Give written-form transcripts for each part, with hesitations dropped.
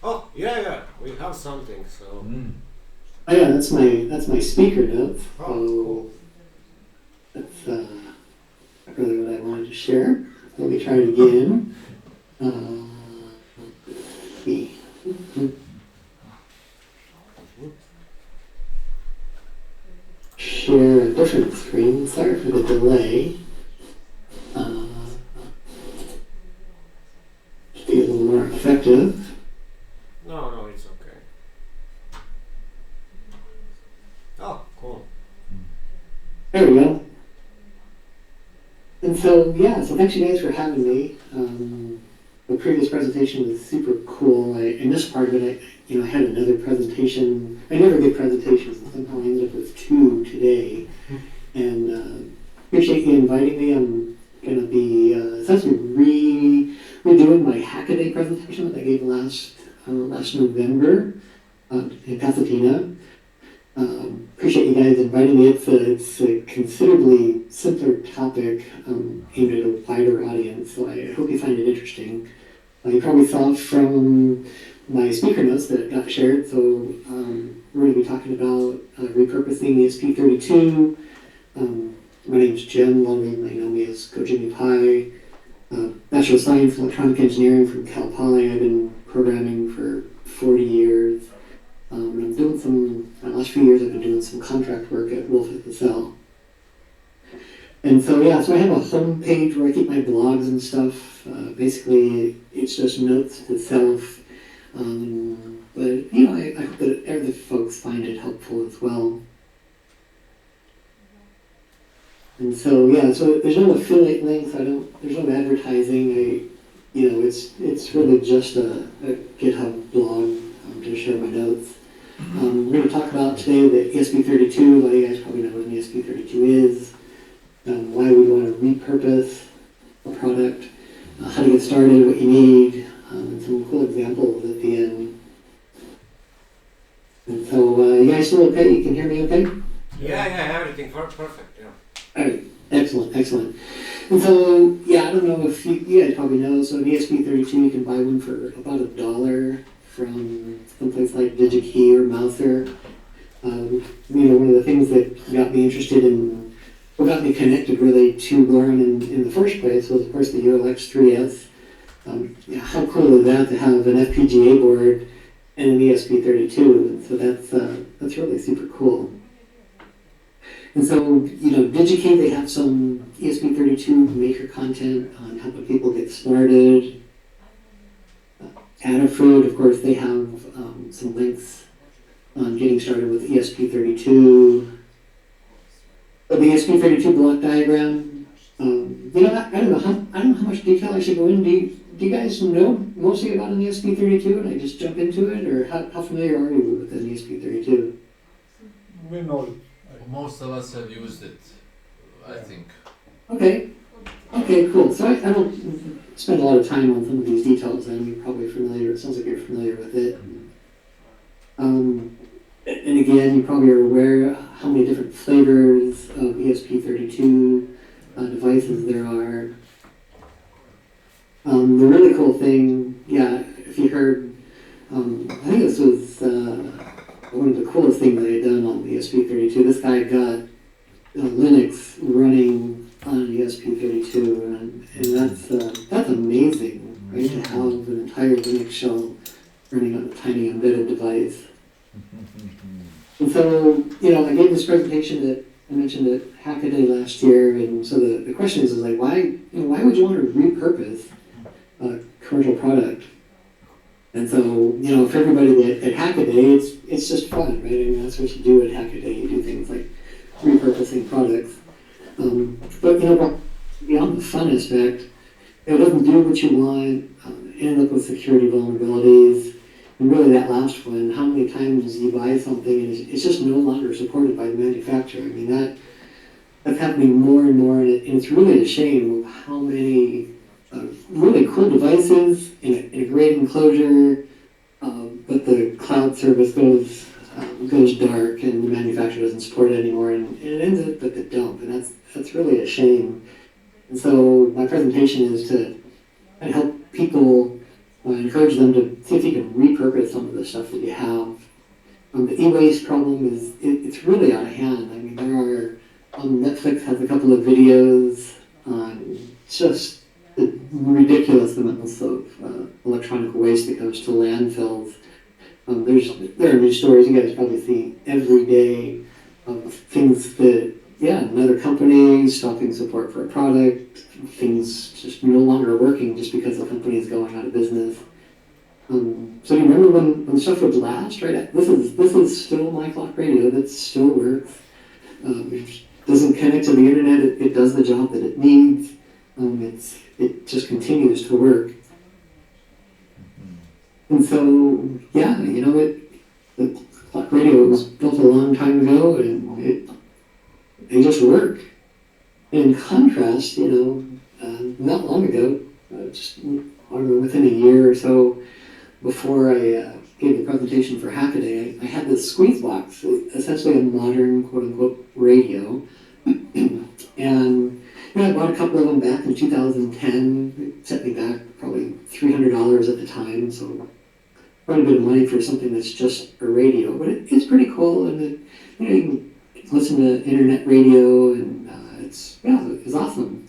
Oh, yeah, yeah, we have something, so... Oh yeah, that's my speaker notes. Oh, So cool. that's really what I wanted to share. Let me try it again. Let's see. Share a different screen. Sorry for the delay. Be a little more effective. No, it's okay. Oh, cool. There we go. And so, yeah, so thanks you guys for having me. The previous presentation was super cool. I missed part of it. I had another presentation. I never get presentations, and somehow I ended up with 2 today. And appreciate you inviting me. I'm going to be essentially redoing my Hackaday presentation that I gave last November in Pasadena. Appreciate you guys inviting me. It's a considerably simpler topic aimed at a wider audience, so I hope you find it interesting. You probably saw from my speaker notes that got shared, so we're going to be talking about repurposing ESP32. My name's Jim. A lot of you might know me as Go Jimmy Pie. Bachelor of Science, Electronic Engineering from Cal Poly. I've been programming for 40 years. I'm doing the last few years I've been doing some contract work at Wolf at the Cell. And so I have a home page where I keep my blogs and stuff. Basically, it's just notes to self. But I hope that other folks find it helpful as well. And so so there's no affiliate links. There's no advertising. It's really just a GitHub blog to share my notes. We're going to talk about today the ESP32. A lot of you guys probably know what an ESP32 is, why we want to repurpose a product, how to get started, what you need, and some cool examples at the end. And so, you guys still okay? You can hear me okay? Yeah, everything perfect, yeah. All right, excellent. And so, I don't know if you guys probably know, so an ESP32, you can buy one for about $1 from someplace like DigiKey or Mouser. One of the things that got me interested in, what got me connected really to learn in the first place was, of course, the ULX 3S. How cool is that to have an FPGA board and an ESP32? And so that's really super cool. And so, DigiKey, they have some ESP32 maker content on helping people get started. Adafruit, of course, they have some links on getting started with ESP32. But the ESP32 block diagram, I don't know how much detail I should go into. Do you guys know mostly about an ESP32 and I just jump into it, or how familiar are you with an ESP32? We know it. Most of us have used it, I think. Okay, cool. So I don't spend a lot of time on some of these details, and you're probably familiar. It sounds like you're familiar with it. And again, you probably are aware how many different flavors of ESP32 devices there are. The really cool thing, if you heard, I think this was one of the coolest things I had done on the ESP32. This guy got Linux running on ESP32, and that's amazing, right? To have an entire Linux shell running on a tiny embedded device. And so, I gave this presentation that I mentioned at Hackaday last year, and so the question is like, why would you want to repurpose a commercial product? And so, for everybody at Hackaday, it's just fun, right? I mean, that's what you do at Hackaday. You do things like repurposing products. But beyond the fun aspect, it doesn't do what you want, end up with security vulnerabilities. And really that last one, how many times you buy something and it's just no longer supported by the manufacturer. I mean, that's happening more and more, and it's really a shame of how many really cool devices in a great enclosure, but the cloud service goes dark and the manufacturer doesn't support it anymore, and it ends up at the dump, and that's really a shame. And so my presentation is to help people I encourage them to see if you can repurpose some of the stuff that you have. The e-waste problem is, it's really out of hand. I mean, there are, Netflix has a couple of videos on just the ridiculous amounts of electronic waste that goes to landfills. There are news stories you guys probably see every day of things that, another company stopping support for a product, things just no longer working just because the company is going out of business. So you remember when stuff would last, right? This is still my clock radio that still works. It doesn't connect to the internet. It does the job that it needs. It just continues to work. And so, the clock radio was built a long time ago, and they just work. In contrast, not long ago, just within a year or so before I gave the presentation for Hackaday, I had this squeeze box, essentially a modern quote-unquote radio. And I bought a couple of them back in 2010. It set me back probably $300 at the time, so quite a bit of money for something that's just a radio. But it's pretty cool, and you can listen to internet radio, and it's awesome.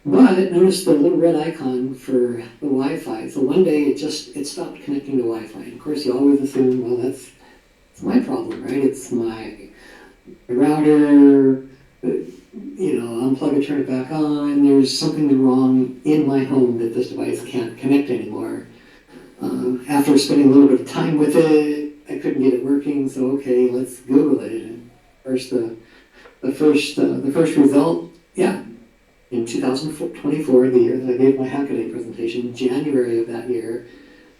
But I noticed the little red icon for the Wi-Fi. So one day it stopped connecting to Wi-Fi. And of course, you always assume, well, that's my problem, right? It's my router. Unplug it, turn it back on. There's something wrong in my home that this device can't connect anymore. After spending a little bit of time with it, I couldn't get it working. So okay, let's Google it. And first, the first result, in 2024, the year that I gave my Hackaday presentation, January of that year,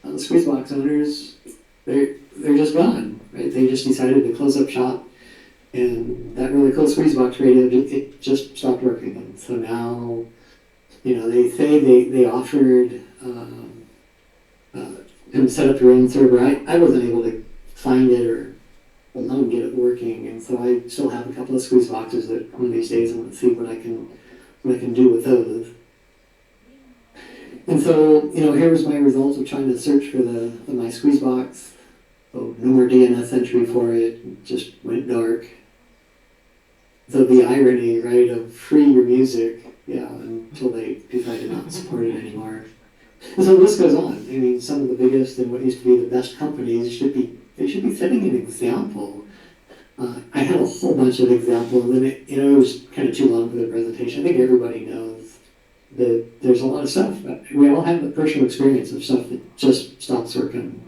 the Squeezebox owners, they're just gone, right? They just decided to close up shop, and that really cool Squeezebox radio, it just stopped working. And so now, they say they offered to set up your own server. I wasn't able to find it or alone get it working, and so I still have a couple of Squeezeboxes that one of these days I'm going to see what I can do with those. And so, here was my results of trying to search for my Squeezebox. So no more DNS entry for it, it just went dark. So the irony, right, of free your music, until they decide to not support it anymore. And so this goes on. I mean, some of the biggest and what used to be the best companies should be setting an example. I had a whole bunch of examples, and it was kind of too long for the presentation. I think everybody knows that there's a lot of stuff. We all have the personal experience of stuff that just stops working.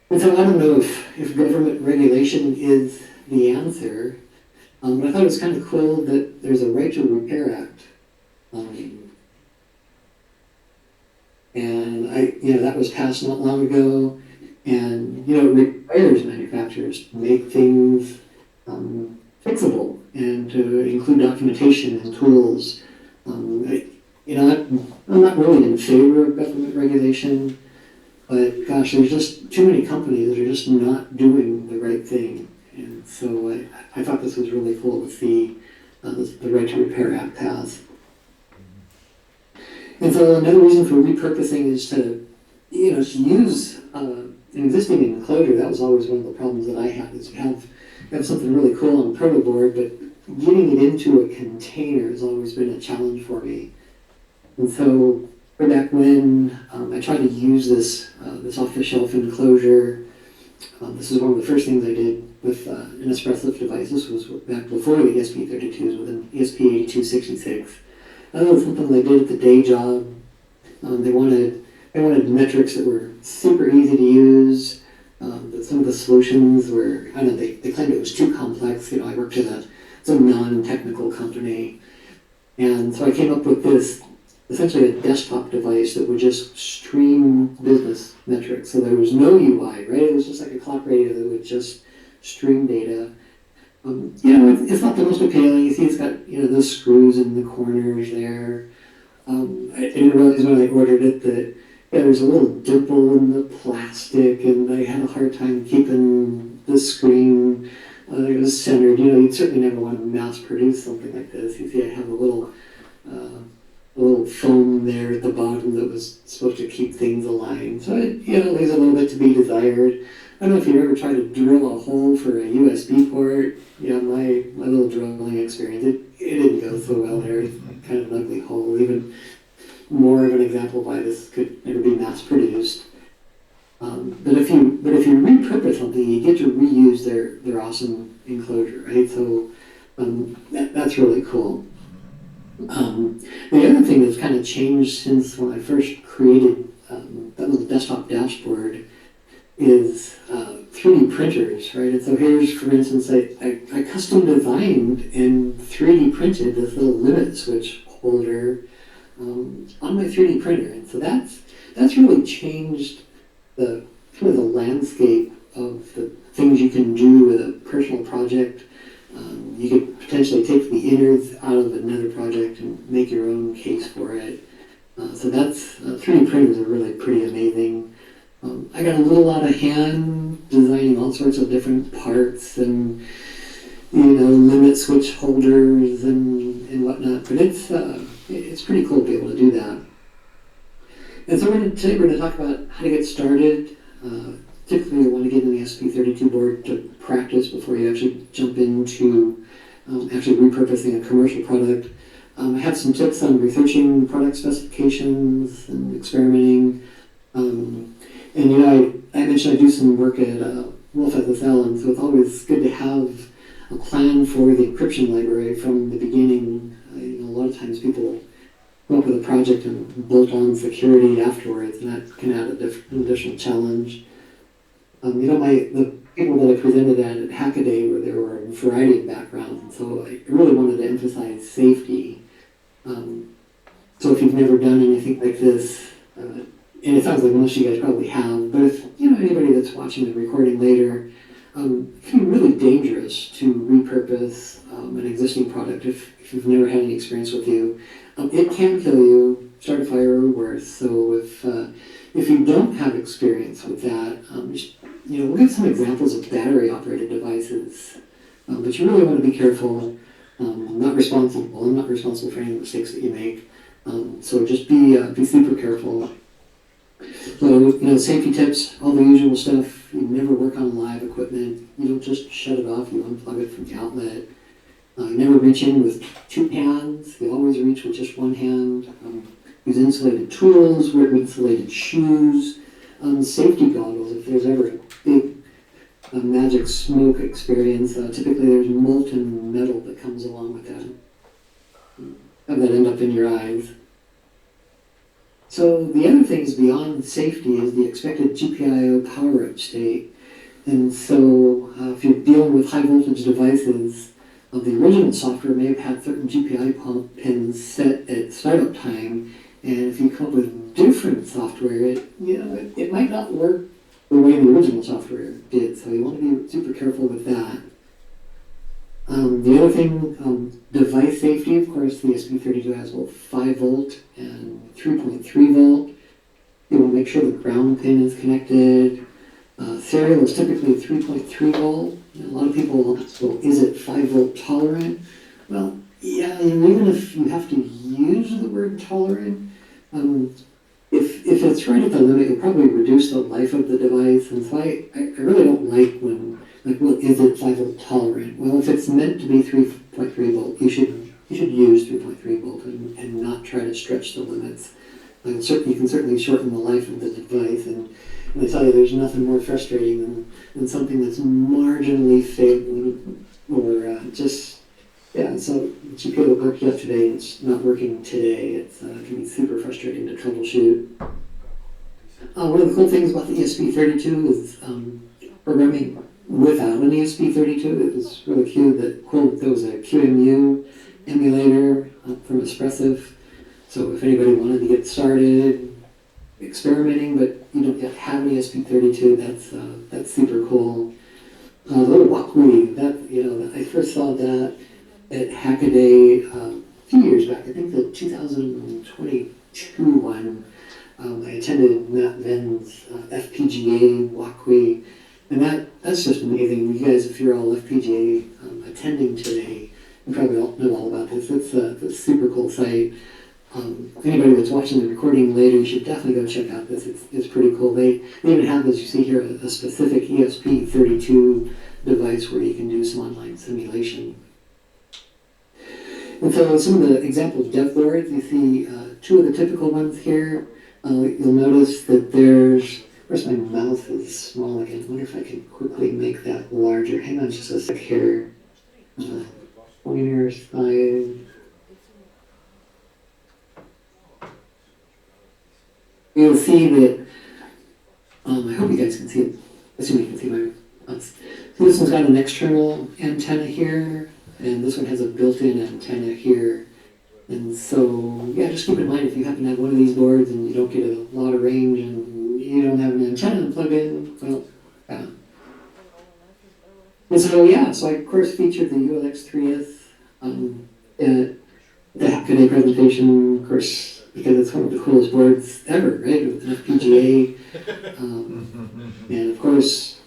And so I don't know if government regulation is the answer, but I thought it was kind of cool that there's a Right to Repair Act. And that was passed not long ago. And, it requires manufacturers to make things fixable and to include documentation and tools. I'm not really in favor of government regulation, but gosh, there's just too many companies that are just not doing the right thing. And so I thought this was really cool to see the Right to Repair Act passed. And so another reason for repurposing is to use an existing enclosure. That was always one of the problems that I had, is you have something really cool on a proto board, but getting it into a container has always been a challenge for me. And so way back when I tried to use this off-the-shelf enclosure, this is one of the first things I did with an Espressif device. This was back before the ESP32s with an ESP8266. That was something they did at the day job. They wanted metrics that were super easy to use. Some of the solutions were, they claimed it was too complex. I worked at some non-technical company. And so I came up with this, essentially a desktop device that would just stream business metrics. So there was no UI, right? It was just like a clock radio that would just stream data. It's not the most appealing. You see it's got, those screws in the corners there. I didn't realize when I ordered it that there's a little dimple in the plastic, and I had a hard time keeping the screen it was centered. You'd certainly never want to mass produce something like this. You see I have a little foam button there at the bottom that was supposed to keep things aligned. So it, leaves a little bit to be desired. I don't know if you ever tried to drill a hole for a USB port. My little drilling experience, it didn't go so well there. It's kind of an ugly hole. Even more of an example of why this could never be mass produced. But if you repurpose something, you get to reuse their awesome enclosure, right? So that's really cool. The other thing that's kind of changed since when I first created that little desktop dashboard is 3D printers, right? And so here's, for instance, I custom designed and 3D printed this little limit switch holder on my 3D printer, and so that's really changed the kind of the landscape of the things you can do with a personal project. You could potentially take the innards out of another project and make your own case for it. So that's 3D printers are really pretty amazing. I got a little out of hand designing all sorts of different parts and limit switch holders and whatnot. But it's pretty cool to be able to do that. And so today we're going to talk about how to get started. Typically you want to get an ESP32 board to practice before you actually jump into actually repurposing a commercial product. I have some tips on researching product specifications and experimenting. I mentioned I do some work at Wolf SSL, and so it's always good to have a plan for the encryption library from the beginning. A lot of times people come up with a project and bolt on security afterwards, and that can add an additional challenge. The people that I presented at Hackaday there were a variety of backgrounds, and so I really wanted to emphasize safety. So if you've never done anything like this, and it sounds like most of you guys probably have, but if anybody that's watching the recording later, it can be really dangerous to repurpose an existing product if you've never had any experience with you. It can kill you, start a fire or worse. So if you don't have experience with that, we'll give some examples of battery-operated devices, but you really want to be careful. I'm not responsible for any mistakes that you make. So just be super careful. So, safety tips, all the usual stuff. You never work on live equipment. You don't just shut it off, you unplug it from the outlet. You never reach in with two hands. You always reach with just one hand. Use insulated tools, wear insulated shoes. Safety goggles, if there's ever a big magic smoke experience, typically there's molten metal that comes along with that. Have that end up in your eyes. So the other things beyond safety is the expected GPIO power-up state. And so if you're dealing with high voltage devices, the original software may have had certain GPIO pins set at startup time, and if you come up with different software, it might not work the way the original software did. So you want to be super careful with that. The other thing, device safety, of course, the ESP32 has both 5 volt and 3.3 volt. You want to make sure the ground pin is connected. Serial is typically 3.3 volt. A lot of people ask, well, is it 5 volt tolerant? Well, yeah, even if you have to use the word tolerant, if it's right at the limit, you'll probably reduce the life of the device. And so I really don't like when, well, is it 5 volt tolerant? Well, if it's meant to be 3.3 volt, you should use 3.3 volt and not try to stretch the limits. You can certainly shorten the life of the device, and I tell you, there's nothing more frustrating than something that's marginally failing or so GPIO that worked yesterday, it's not working today. It can be super frustrating to troubleshoot. One of the cool things about the ESP32 is programming without an ESP32. It was really cute that, quote, there was a QEMU emulator from Espressif. So if anybody wanted to get started experimenting, but you don't yet have an ESP32, that's super cool. The little Walkme, I first saw that at Hackaday a few years back. I think the 2022 one. I attended Matt Venn's FPGA Walkme, and that's just amazing. You guys, if you're all FPGA attending today, you probably all know all about this. It's a super cool site. Anybody that's watching the recording later, you should definitely go check out this. It's pretty cool. They even have, as you see here, a specific ESP32 device where you can do some online simulation. And so some of the example dev boards, you see two of the typical ones here. You'll notice that there's, of course my mouse is small again. I wonder if I can quickly make that larger. Hang on just a sec here. Pointer side. You'll see that, I hope you guys can see it. I assume you can see my mouse. So this one's got an external antenna here, and this one has a built-in antenna here. And so, yeah, just keep in mind if you happen to have one of these boards and you don't get a lot of range and you don't have an antenna to plug in, well, yeah. And so, yeah, so I, of course, featured the ULX3S at the Hack-A-Day presentation, of course, because it's one of the coolest boards ever, right, with an FPGA. And, of course,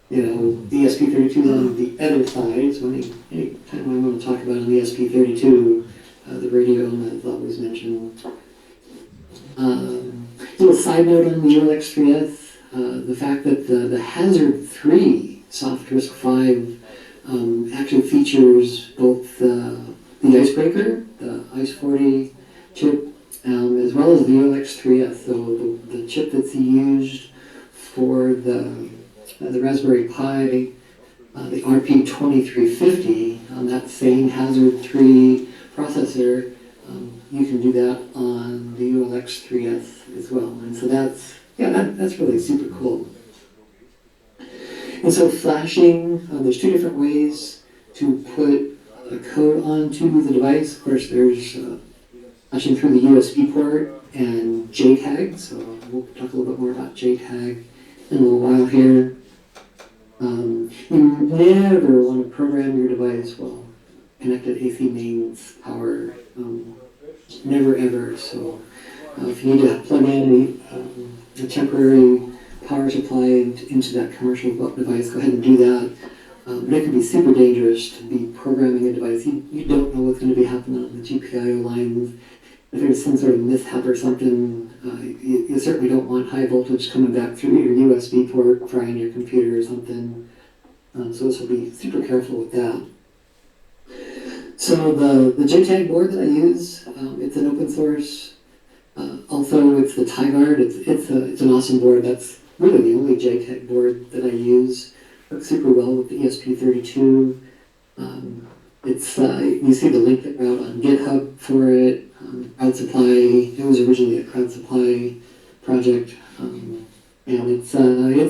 you know, the ESP32 is on the other side, so any time I want to talk about an ESP32, the Radiona is always mentioned. A little side note on the ULX3S, the fact that the Hazard 3 Soft RISC-V actually features both the Icebreaker, the Ice40 chip, as well as the ULX3S. So the chip that's used for the Raspberry Pi, the RP2350, on that same Hazard 3 processor, you can do that on the ULX3S as well. And so that's really super cool. And so flashing, there's two different ways to put a code onto the device. Of course, there's flashing through the USB port and JTAG. So we'll talk a little bit more about JTAG in a little while here. You never want to program your device while connected AC mains power. Never ever. So if you need to plug in a temporary power supply into that commercial device, go ahead and do that. But it can be super dangerous to be programming a device. You don't know what's going to be happening on the GPIO lines. If there's some sort of mishap or something, you certainly don't want high voltage coming back through your USB port, frying your computer or something. So be super careful with that. So the JTAG board that I use, it's an open source. Also, it's the TiGuard. It's an awesome board. That's really the only JTAG board that I use. Works super well with the ESP32. You see the link that we're out on GitHub for it. Crowd Supply. It was originally a Crowd Supply project, and it's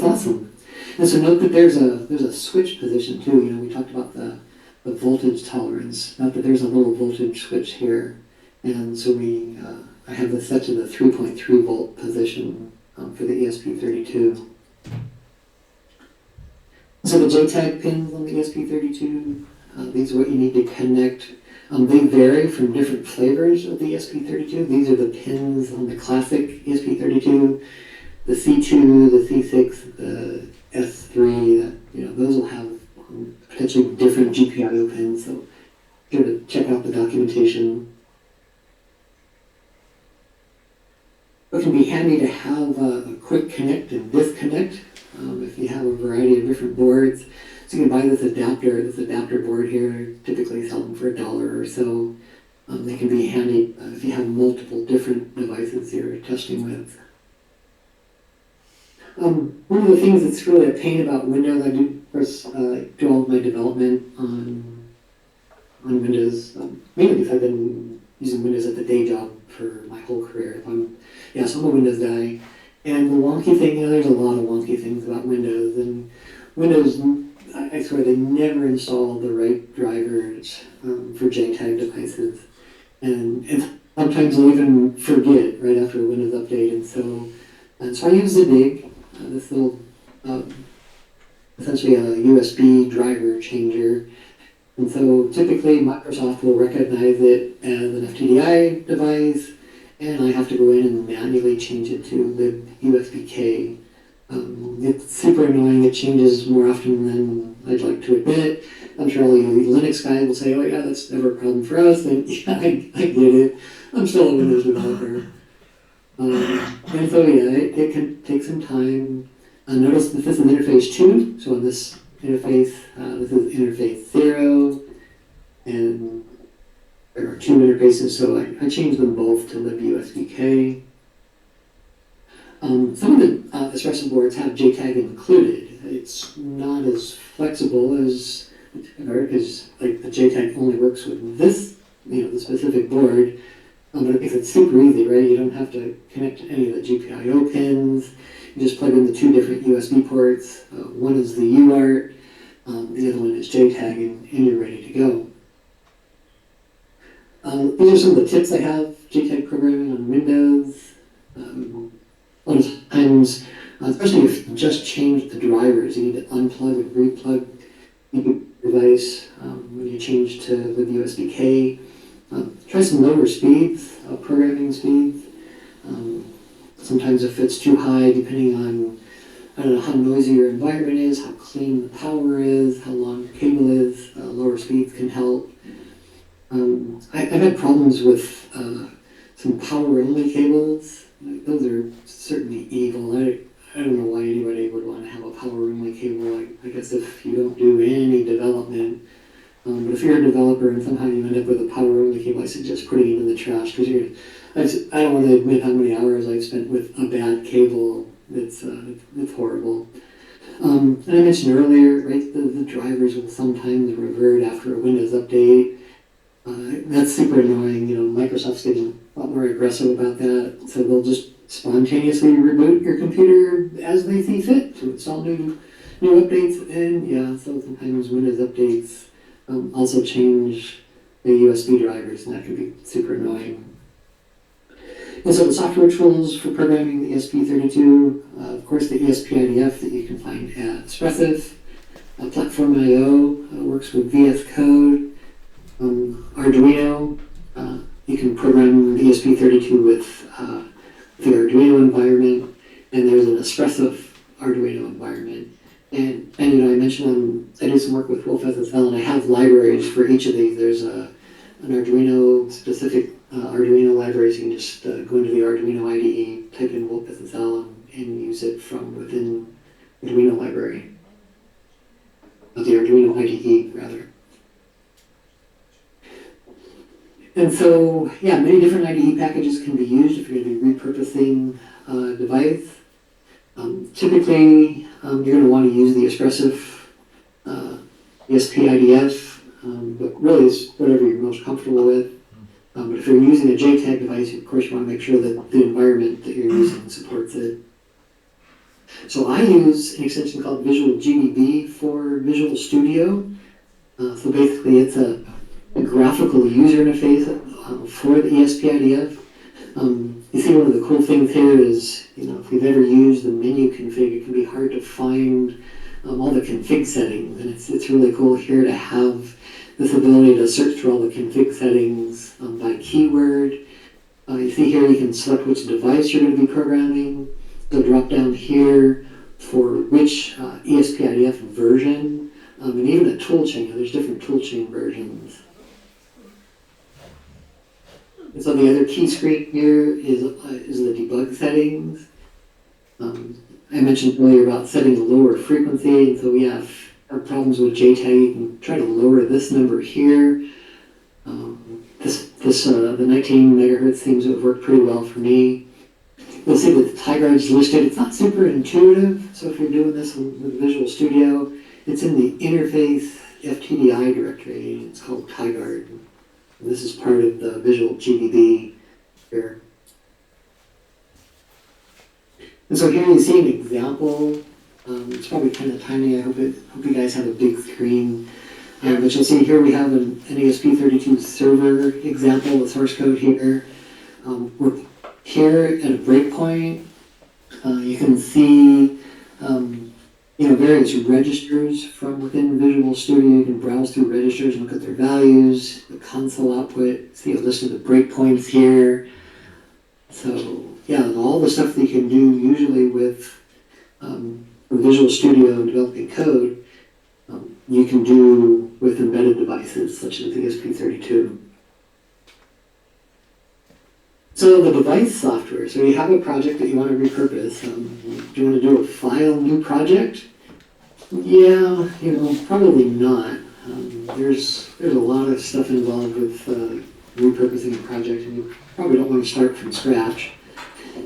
awesome. And so note that there's a switch position too. You know, we talked about the voltage tolerance. Note that there's a little voltage switch here, and so I have this set to the 3.3 volt position for the ESP32. So the JTAG pins on the ESP32, these are what you need to connect. They vary from different flavors of the ESP32. These are the pins on the classic ESP32, the C2, the C6, the S3. Those will have potentially different GPIO pins. So be sure to check out the documentation. It can be handy to have a quick connect and disconnect if you have a variety of different boards. So you can buy this adapter board here, typically sell them for $1 or so. They can be handy if you have multiple different devices you're testing with. One of the things that's really a pain about Windows, I do, of course, do all of my development on Windows, mainly because I've been using Windows at the day job for my whole career. So I'm a Windows guy. And the wonky thing, there's a lot of wonky things about Windows. And Windows, I swear, they never install the right drivers for JTAG devices. And sometimes they'll even forget right after a Windows update. And so I use Zadig, this little, essentially a USB driver changer. And so typically Microsoft will recognize it as an FTDI device, and I have to go in and manually change it to libUSBK. It's super annoying. It changes more often than I'd like to admit. I'm sure all you Linux guys will say, oh yeah, that's never a problem for us. And yeah, I get it. I'm still a Windows developer. And so yeah, it can take some time. Notice that this is interface 2. So on this interface, this is interface 0. And there are 2 interfaces, so I changed them both to libUSBK. Some of the Espresso boards have JTAG included. It's not as flexible as, because like the JTAG only works with this, the specific board. But it makes it super easy, right? You don't have to connect to any of the GPIO pins. You just plug in the 2 different USB ports. One is the UART, the other one is JTAG, and you're ready to go. These are some of the tips I have, JTAG programming on Windows. A lot of times, especially if you just change the drivers, you need to unplug and replug your device when you change to libUSBK. Try some lower speeds, programming speeds. Sometimes if it's too high, depending on, I don't know, how noisy your environment is, how clean the power is, how long your cable is, lower speeds can help. I've had problems with some power-only cables. Those are certainly evil. I don't know why anybody would want to have a power-only cable. I guess if you don't do any development. But if you're a developer and somehow you end up with a power-only cable, I suggest putting it in the trash, because I don't want to admit how many hours I've spent with a bad cable. It's horrible. And I mentioned earlier, right, the drivers will sometimes revert after a Windows update. That's super annoying. Microsoft's getting a lot more aggressive about that, so they'll just spontaneously reboot your computer as they see fit to install new updates. And yeah, so sometimes Windows updates also change the USB drivers, and that can be super annoying. And so the software tools for programming the ESP32, of course the ESP-IDF that you can find at Espressif. Platform.io works with VS Code. Arduino, you can program the ESP32 with the Arduino environment, and there's an Espressif Arduino environment. And I mentioned I do some work with WolfSSL, and I have libraries for each of these. There's an Arduino specific Arduino library, so you can just go into the Arduino IDE, type in WolfSSL, and use it from within the Arduino library. The Arduino IDE, rather. And so, yeah, many different IDE packages can be used if you're going to be repurposing a device. Typically, you're going to want to use the Espressif ESP-IDF, but really it's whatever you're most comfortable with. But if you're using a JTAG device, of course you want to make sure that the environment that you're using supports it. So I use an extension called Visual GDB for Visual Studio. So basically it's a graphical user interface for the ESP-IDF. You see, one of the cool things here is, if you've ever used the menu config, it can be hard to find all the config settings, and it's really cool here to have this ability to search through all the config settings by keyword. You see here you can select which device you're going to be programming. So drop down here for which ESP-IDF version, and even a toolchain. There's different toolchain versions. And so the other key screen here is the debug settings. I mentioned earlier about setting a lower frequency, and so we have problems with JTAG. You can try to lower this number here. The 19 megahertz seems to have worked pretty well for me. You'll see that the TiGuard is listed. It's not super intuitive, so if you're doing this with Visual Studio, it's in the interface FTDI directory. It's called TiGuard. This is part of the Visual GDB here. And so here you see an example. It's probably kind of tiny. I hope you guys have a big screen. But you'll see here we have an ESP32 server example, the source code here. We're here at a breakpoint. You can see various registers from within Visual Studio. You can browse through registers and look at their values. The console output, see a list of the breakpoints here. So yeah, all the stuff that you can do usually with Visual Studio and developing code, you can do with embedded devices such as the ESP32. So the device software, so you have a project that you want to repurpose. Do you want to do a file new project? Yeah, probably not. There's a lot of stuff involved with repurposing a project, and you probably don't want to start from scratch.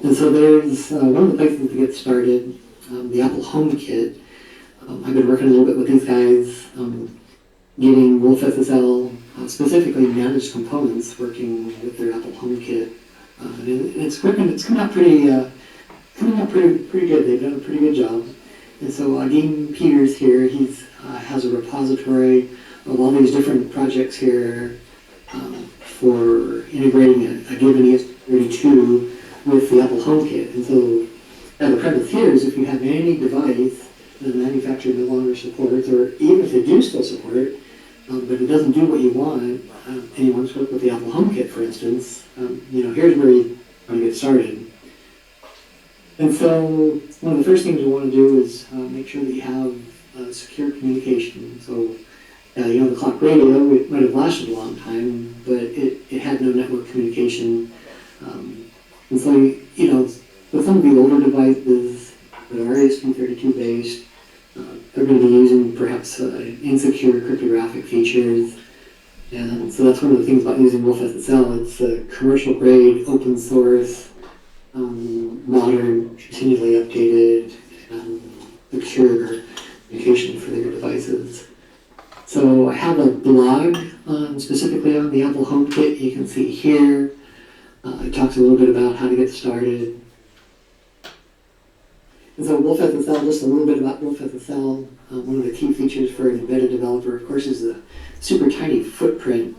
And so there's one of the places to get started, the Apple Home Kit. I've been working a little bit with these guys, getting Wolf SSL, specifically managed components, working with their Apple Home Kit. And it's working. It's coming out pretty good. They've done a pretty good job. And so Dean Peters here, he's has a repository of all these different projects here for integrating a given ESP32 with the Apple Home Kit. And so the premise here is if you have any device that the manufacturer no longer supports, or even if they do still support it, but it doesn't do what you want, and you want to work with the Apple Home Kit, for instance, here's where you want to get started. And so one of the first things you want to do is make sure that you have secure communication. So, the clock radio, it might have lasted a long time, but it had no network communication. And so, with some of the older devices that are ESP32 based, they're going to be using perhaps insecure cryptographic features. And so that's one of the things about using Wolf SSL. It's a commercial grade, open source, modern, continually updated, and secure communication for their devices. So I have a blog specifically on the Apple Home Kit. You can see here. It talks a little bit about how to get started. And so Wolf SSL, just a little bit about Wolf SSL. One of the key features for an embedded developer, of course, is the super tiny footprint.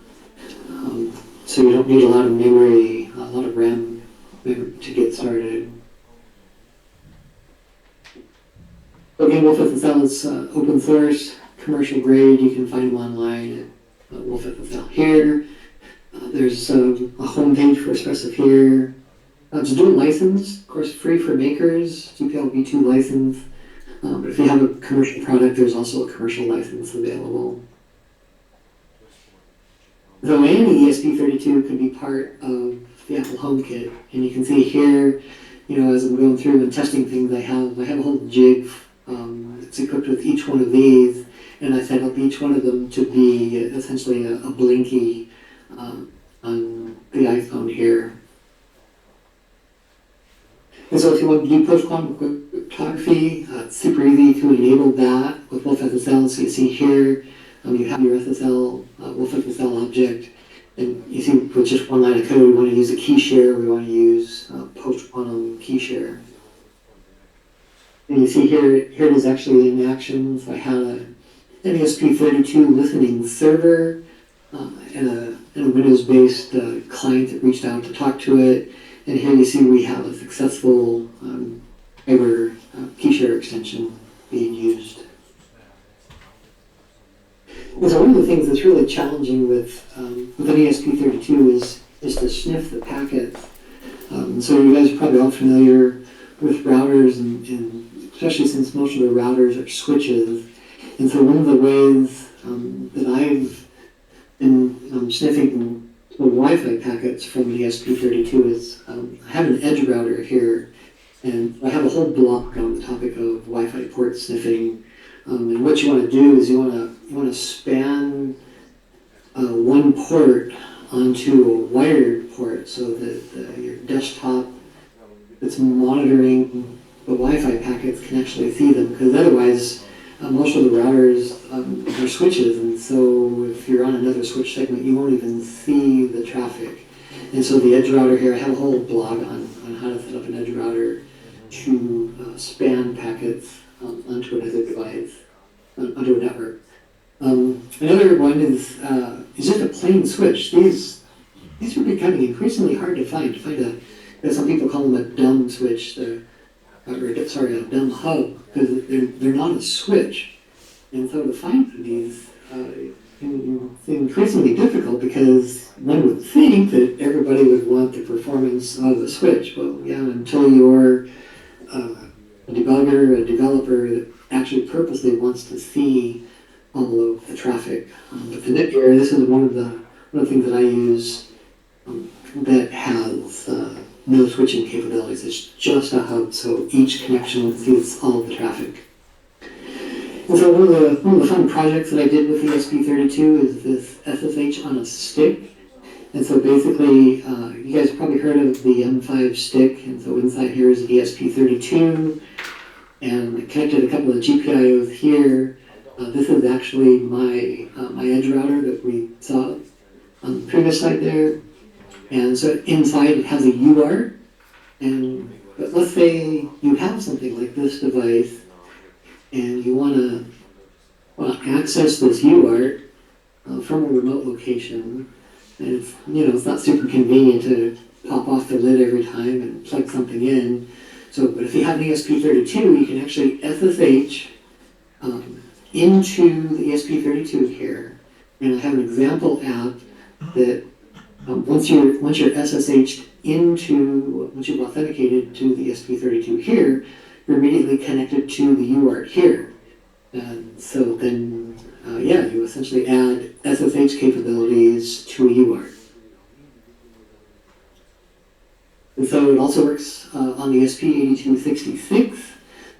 So you don't need a lot of memory, a lot of RAM to get started. Again, Wolf SSL is open source, commercial grade. You can find them online at Wolf SSL here. There's a home page for Expressive here. It's dual license, of course, free for makers, GPL v2 license. But if you have a commercial product, there's also a commercial license available. So any ESP32 can be part of the Apple Home Kit, and you can see here, as I'm going through and testing things, I have a whole jig. It's equipped with each one of these, and I set up each one of them to be essentially a blinky on the iPhone here. And so if you want to do post-quantum cryptography, it's super easy to enable that with Wolf SSL. So you see here, you have your SSL, Wolf SSL object, and you see with just one line of code, we want to use a key share, we want to use post-quantum key share. And you see here it is actually in action. So I had an ESP32 listening server and a Windows-based client that reached out to talk to it. And here you see we have a successful fiber key share extension being used. And so one of the things that's really challenging with an ESP32 is to sniff the packets. So you guys are probably all familiar with routers, and especially since most of the routers are switches. And so one of the ways that I've been sniffing the Wi-Fi packets from the ESP32 is I have an edge router here, and I have a whole block on the topic of Wi-Fi port sniffing. And what you want to do is you want to span one port onto a wired port so that your desktop that's monitoring the Wi-Fi packets can actually see them, because otherwise most of the routers are switches, and so if you're on another switch segment, you won't even see the traffic. And so the edge router here, I have a whole blog on how to set up an edge router to span packets onto another device, onto a network. Another one is just a plain switch. These are becoming increasingly hard to find. Some people call them a dumb switch. A dumb hub, because they're not a switch. And so to find these is increasingly difficult, because one would think that everybody would want the performance of a switch. Well, yeah, until you're a developer that actually purposely wants to see all of the traffic. But the Netgear, this is one of the things that I use that has no switching capabilities. It's just a hub, so each connection sees all of the traffic. And so one of the fun projects that I did with the ESP32 is this SSH on a stick. And so basically, you guys have probably heard of the M5 stick, and so inside here is the ESP32, and I connected a couple of GPIOs here. This is actually my edge router that we saw on the previous slide there. And so inside it has a UART, but let's say you have something like this device, and you want to access this UART from a remote location. And it's not super convenient to pop off the lid every time and plug something in. So, but if you have an ESP32, you can actually SSH into the ESP32 here. And I have an example app that once you're SSH'd once you've authenticated to the ESP32 here, you're immediately connected to the UART here. And so then, you essentially add SSH capabilities to a UART. And so it also works on the ESP8266.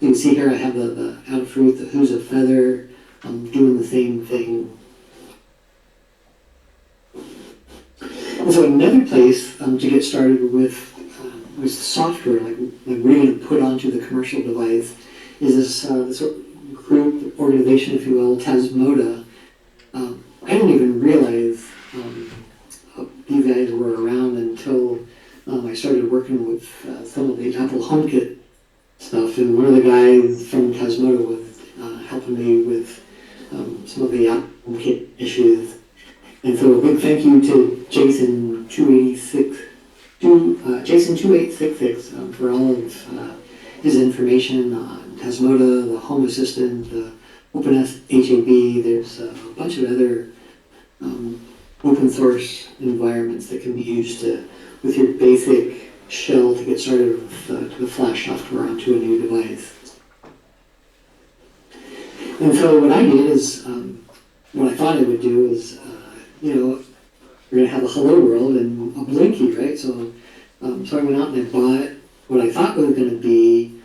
You can see here I have the Adafruit, the Who's a Feather, doing the same thing. And so another place to get started with software, like we're going to put onto the commercial device, is this group, organization, if you will, Tasmoda. I didn't even realize these guys were around until I started working with some of the Apple HomeKit stuff, and one of the guys from Tasmoda was helping me with some of the Apple HomeKit issues. And so a big thank you to Jason 2866 for all of his information on Tasmoda, the Home Assistant, the OpenS HAB. There's a bunch of other open source environments that can be used with your basic shell to get started with the Flash software onto a new device. And so what I did is, what I thought I would do is, we're going to have a hello world and a Blinky, right? So I went out and I bought what I thought was going to be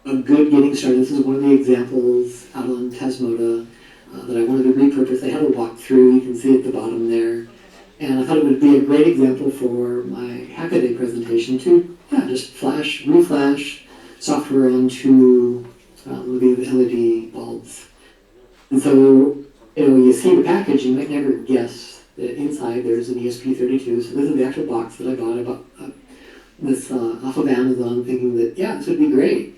a good getting started. This is one of the examples out on Tasmoda that I wanted to repurpose. I had a walkthrough, you can see at the bottom there. And I thought it would be a great example for my Hackaday presentation to, just reflash software onto the LED bulbs. And so, you see the package, you might never guess that inside there's an ESP32. So this is the actual box that I bought. I bought this off of Amazon thinking that, this would be great.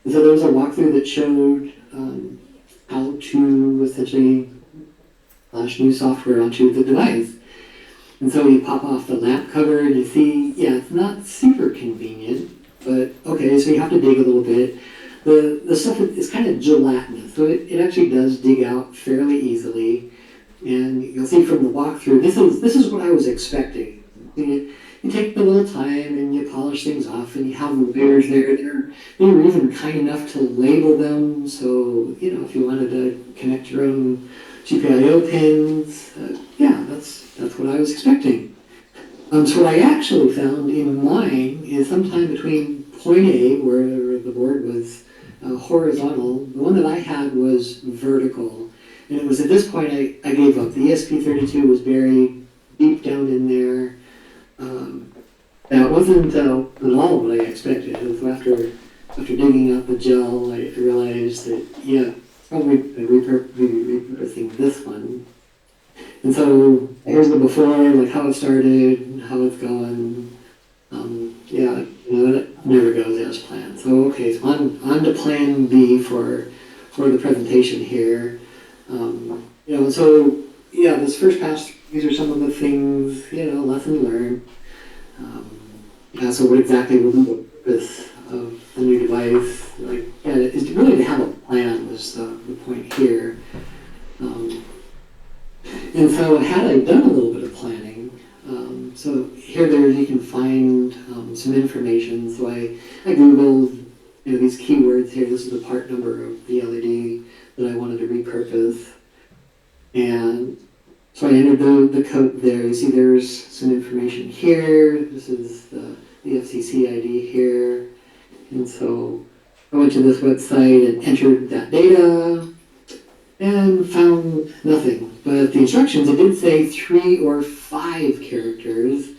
And so there was a walkthrough that showed how to essentially flash new software onto the device. And so you pop off the lamp cover and you see, it's not super convenient, but okay, so you have to dig a little bit. The stuff is kind of gelatinous, so it actually does dig out fairly easily. And you'll see from the walkthrough, this is what I was expecting. You take a little time and you polish things off and you have the layers there. They were even kind enough to label them, so if you wanted to connect your own GPIO pins, that's what I was expecting. So what I actually found in mine is sometime between point A, where the board was horizontal. The one that I had was vertical. And it was at this point I gave up. The ESP32 was buried deep down in there. That wasn't at all what I expected. It was after digging up the gel, I realized that, probably repurposing this one. And so here's the before, like how it started, how it's going. It never goes as planned. So okay, so on to plan B for the presentation here. And so this first pass, these are some of the things, lesson learned. So what exactly was the purpose of the new device? Is really to have a plan was the point here. And so had I done a little bit of planning, so here there you can find some information. So I Googled these keywords here. This is the part number of the LED. that I wanted to repurpose. And so I entered the code there. You see there's some information here. This is the FCC ID here. And so I went to this website and entered that data and found nothing. But the instructions, it did say 3 or 5 characters.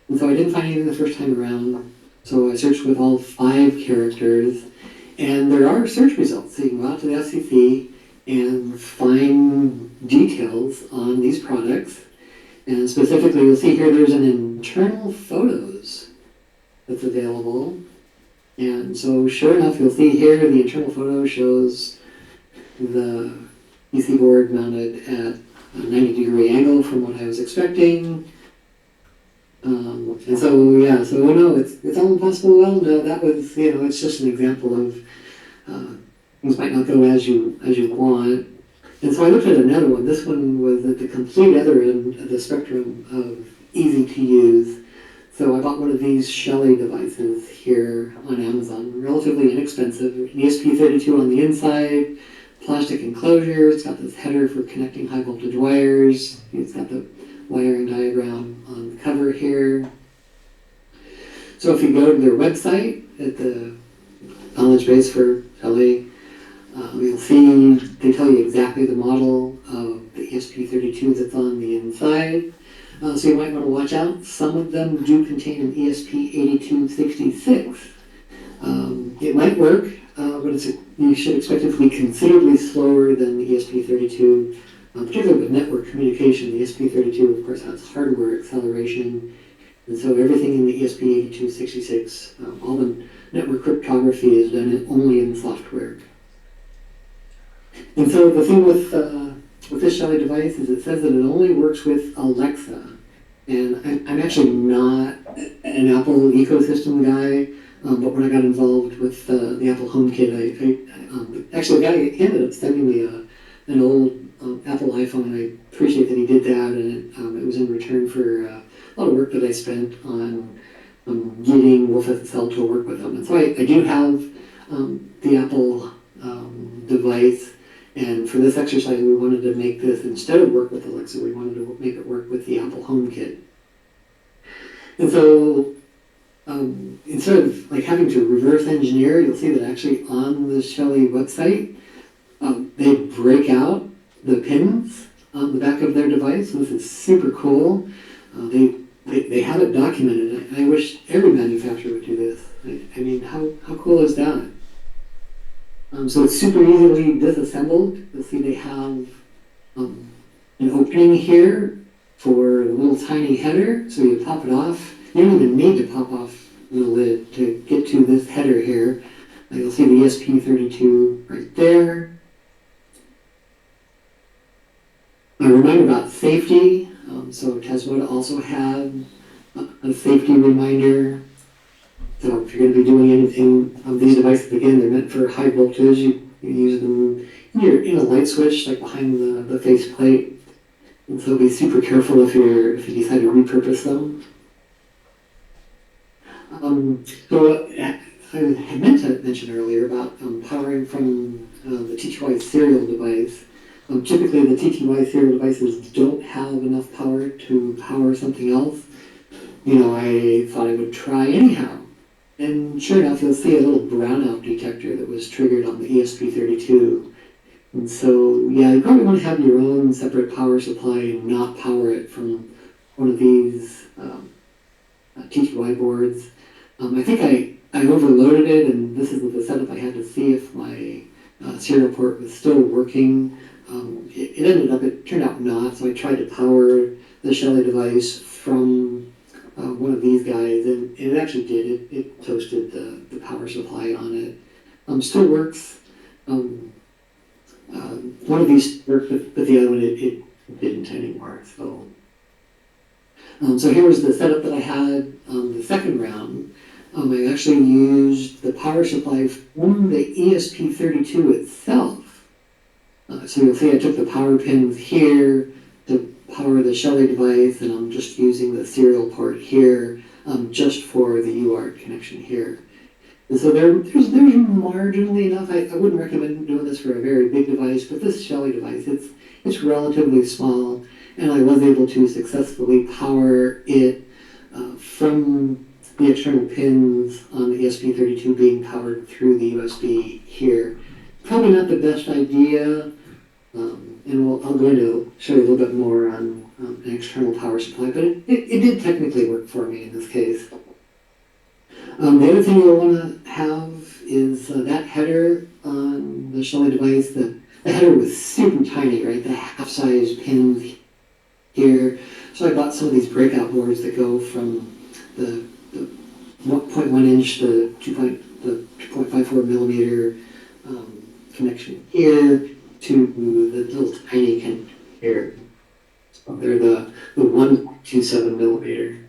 And so I didn't find anything the first time around. So I searched with all 5 characters. And there are search results. So you can go out to the FCC and find details on these products. And specifically, you'll see here there's an internal photos that's available. And so sure enough, you'll see here the internal photo shows the PC board mounted at a 90-degree angle from what I was expecting. And so, yeah, so no, it's all impossible. Well, no, that was, it's just an example of things might not go as you want. And so I looked at another one. This one was at the complete other end of the spectrum of easy to use. So I bought one of these Shelly devices here on Amazon, relatively inexpensive, an ESP32 on the inside, plastic enclosure. It's got this header for connecting high voltage wires. It's got the wiring diagram on the cover here. So if you go to their website at the knowledge base for Shelly, you'll see they tell you exactly the model of the ESP32 that's on the inside. So you might want to watch out. Some of them do contain an ESP8266. It might work, but you should expect it to be considerably slower than the ESP32, particularly with network communication. The ESP32, of course, has hardware acceleration. And so everything in the ESP8266, all the network cryptography is done only in software. And so the thing with this Shelly device is it says that it only works with Alexa. And I'm actually not an Apple ecosystem guy, but when I got involved with the Apple HomeKit, actually the guy ended up sending me an old Apple iPhone, and I appreciate that he did that, and it was in return for a lot of work that I spent on getting Wolf SSL to work with them. And so I do have the Apple device. And for this exercise, we wanted to make this, instead of work with Alexa, we wanted to make it work with the Apple HomeKit. And so instead of having to reverse engineer, you'll see that actually on the Shelly website, they break out the pins on the back of their device. This is super cool. They have it documented. I wish every manufacturer would do this. I mean, how cool is that? So it's super easily disassembled. You'll see they have an opening here for the little tiny header. So you pop it off. You don't even need to pop off the lid to get to this header here. You'll see the ESP32 right there. A reminder about safety. So Tesla also had a safety reminder. So if you're going to be doing anything on these devices, again, they're meant for high voltage. You use them in a light switch, like behind the faceplate. And so be super careful if you decide to repurpose them. So I had meant to mention earlier about powering from the TTY serial device. Typically, the TTY serial devices don't have enough power to power something else. I thought I would try anyhow. And sure enough, you'll see a little brownout detector that was triggered on the ESP32. And so, yeah, you probably want to have your own separate power supply and not power it from one of these TTY boards. I think I overloaded it, and this is the setup I had to see if my serial port was still working. It turned out not, so I tried to power the Shelly device from one of these guys, and it actually did. It toasted the power supply on it. Still works. One of these worked, but the other one it didn't anymore. So here was the setup that I had the second round. I actually used the power supply from the ESP32 itself. So you'll see I took the power pins here to power the Shelly device, and I'm just using the serial port here just for the UART connection here. And so there's marginally enough. I wouldn't recommend doing this for a very big device, but this Shelly device, it's relatively small, and I was able to successfully power it from the external pins on the ESP32 being powered through the USB here. Probably not the best idea, and I'll go into show you a little bit more on an external power supply, but it did technically work for me in this case. The other thing you'll want to have is that header on the Shelly device. The header was super tiny, right? The half-size pins here. So I bought some of these breakout boards that go from the 1.1 inch, the 2.54 millimeter connection here to the little tiny connection here. So they're the 1.27 millimeter.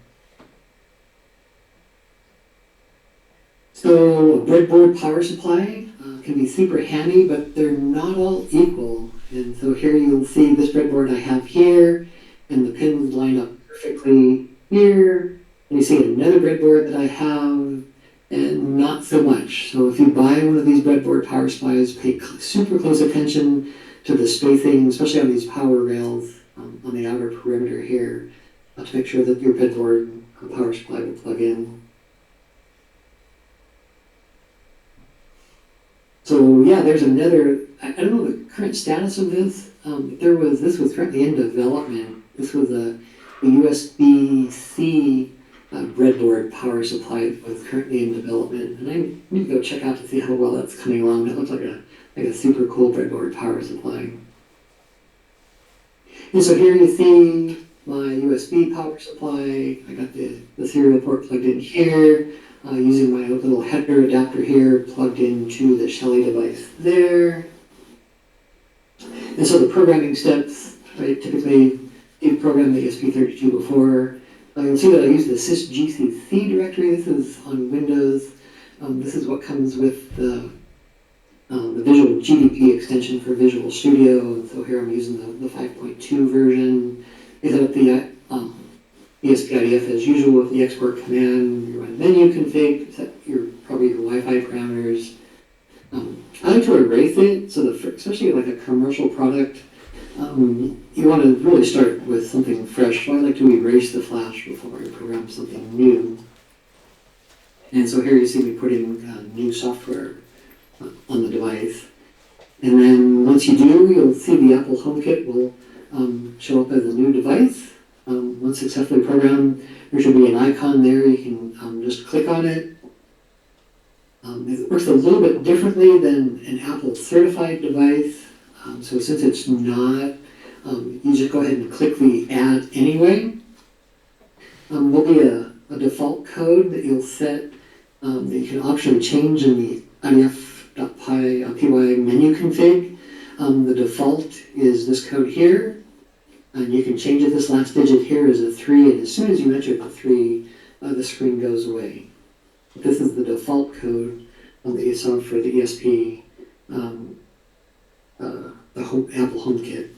So a breadboard power supply can be super handy, but they're not all equal. And so here you'll see this breadboard I have here, and the pins line up perfectly here. And you see another breadboard that I have, and not so much. So if you buy one of these breadboard power supplies, pay super close attention to the spacing, especially on these power rails on the outer perimeter here, to make sure that your breadboard power supply will plug in. So yeah, there's another, I don't know the current status of this. This was currently in development. This was a USB-C breadboard power supply that was currently in development. And I need to go check out to see how well that's coming along. That looks like a super cool breadboard power supply. And so here you see my USB power supply. I got the serial port plugged in here. Using my little header adapter here plugged into the Shelly device there. And so the programming steps, right, typically you've programmed the ESP32 before. You'll see that I use the sysgcc directory. This is on Windows. This is what comes with the Visual GDP extension for Visual Studio. And so here I'm using the 5.2 version. I set up the ESP-IDF as usual with the export command. You run menu config, set probably your Wi-Fi parameters. I like to erase it, so especially like a commercial product, you want to really start with something fresh. So I like to erase the flash before I program something new. And so here you see me putting new software on the device. And then once you do, you'll see the Apple HomeKit will show up as a new device. Once successfully programmed, there should be an icon there. You can just click on it. It works a little bit differently than an Apple certified device. So since it's not, you just go ahead and click the add anyway. There'll be a default code that you'll set that you can optionally change in the IDF.py menu config. The default is this code here. And you can change it. This last digit here is a 3, and as soon as you enter the 3, the screen goes away. This is the default code that you saw for the ESP, the Apple HomeKit.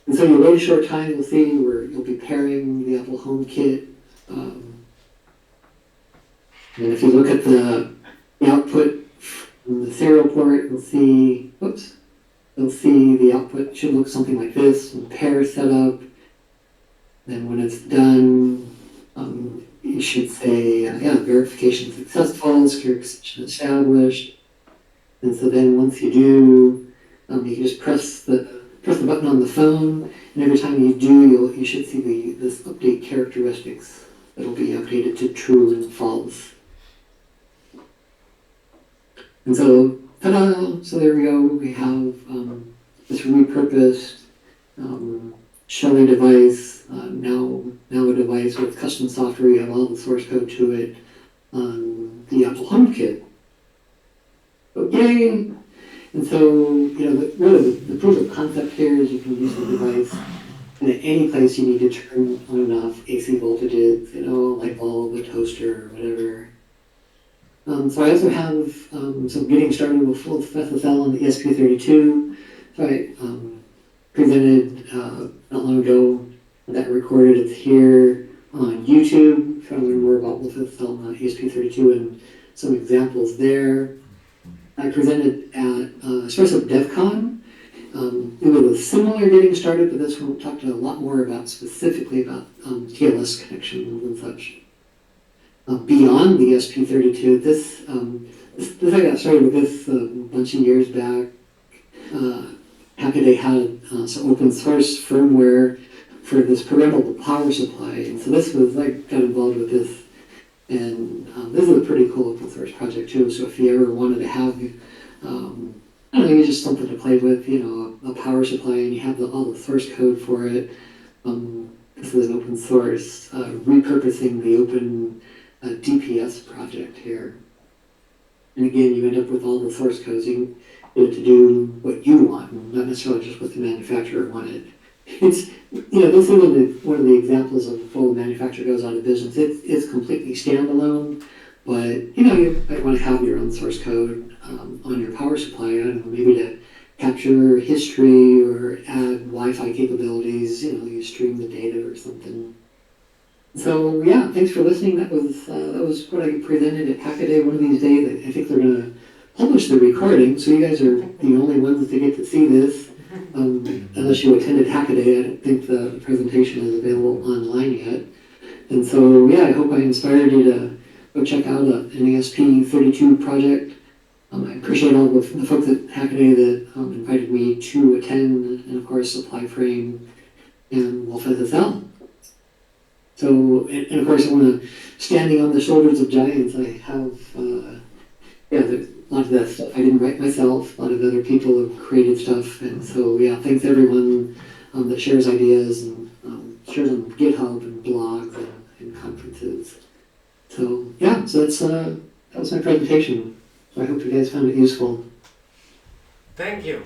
And so you wait a short time, you'll see where you'll be pairing the Apple HomeKit. And if you look at the output from the serial port, you'll see, you'll see the output should look something like this, and pair setup. Then when it's done, you should say, verification successful, secure extension established. And so then once you do, you can just press the button on the phone, and every time you do, you should see this update characteristics that'll be updated to true and false. And so, ta-da! So there we go. We have this repurposed Shelly device, now a device with custom software. You have all the source code to it on the Apple HomeKit. Okay. And so, really the proof of concept here is you can use the device, and at any place you need to turn on and off AC voltages, light bulb, a toaster, or whatever. So I also have some getting started with full SSL on the ESP32. So I presented not long ago that recorded. It's here on YouTube. If you want to learn more about full SSL on ESP32 and some examples there. I presented at Espresso DevCon. It was a similar getting started, but this one talked a lot more about specifically about TLS connections and such. Beyond the ESP32, this I got started with this a bunch of years back. Hackaday had some open source firmware for this programmable power supply, and so this was, I got involved with this, and this is a pretty cool open source project too, so if you ever wanted to have, I don't know, just something to play with, you know, a power supply, and you have all the source code for it. This is an open source, repurposing the open DPS project here. And again, you end up with all the source codes. You can get it to do what you want, and not necessarily just what the manufacturer wanted. It's, you know, this isn't one of the examples of a the manufacturer goes out of business. It's completely standalone, but, you know, you might want to have your own source code on your power supply, I don't know, maybe to capture history or add Wi-Fi capabilities, you know, you stream the data or something. So yeah, thanks for listening. That was what I presented at Hackaday one of these days. I think they're going to publish the recording, so you guys are the only ones that get to see this. Unless you attended Hackaday, I don't think the presentation is available online yet. And so yeah, I hope I inspired you to go check out an ESP32 project. I appreciate all the folks at Hackaday that invited me to attend, and of course Supply Frame and Wolf SSL. So, and of course I want to, standing on the shoulders of giants, I have, yeah, there's a lot of that stuff I didn't write myself, a lot of other people have created stuff, and so yeah, thanks everyone that shares ideas and shares on GitHub and blogs and conferences. So yeah, so that was my presentation. So I hope you guys found it useful. Thank you.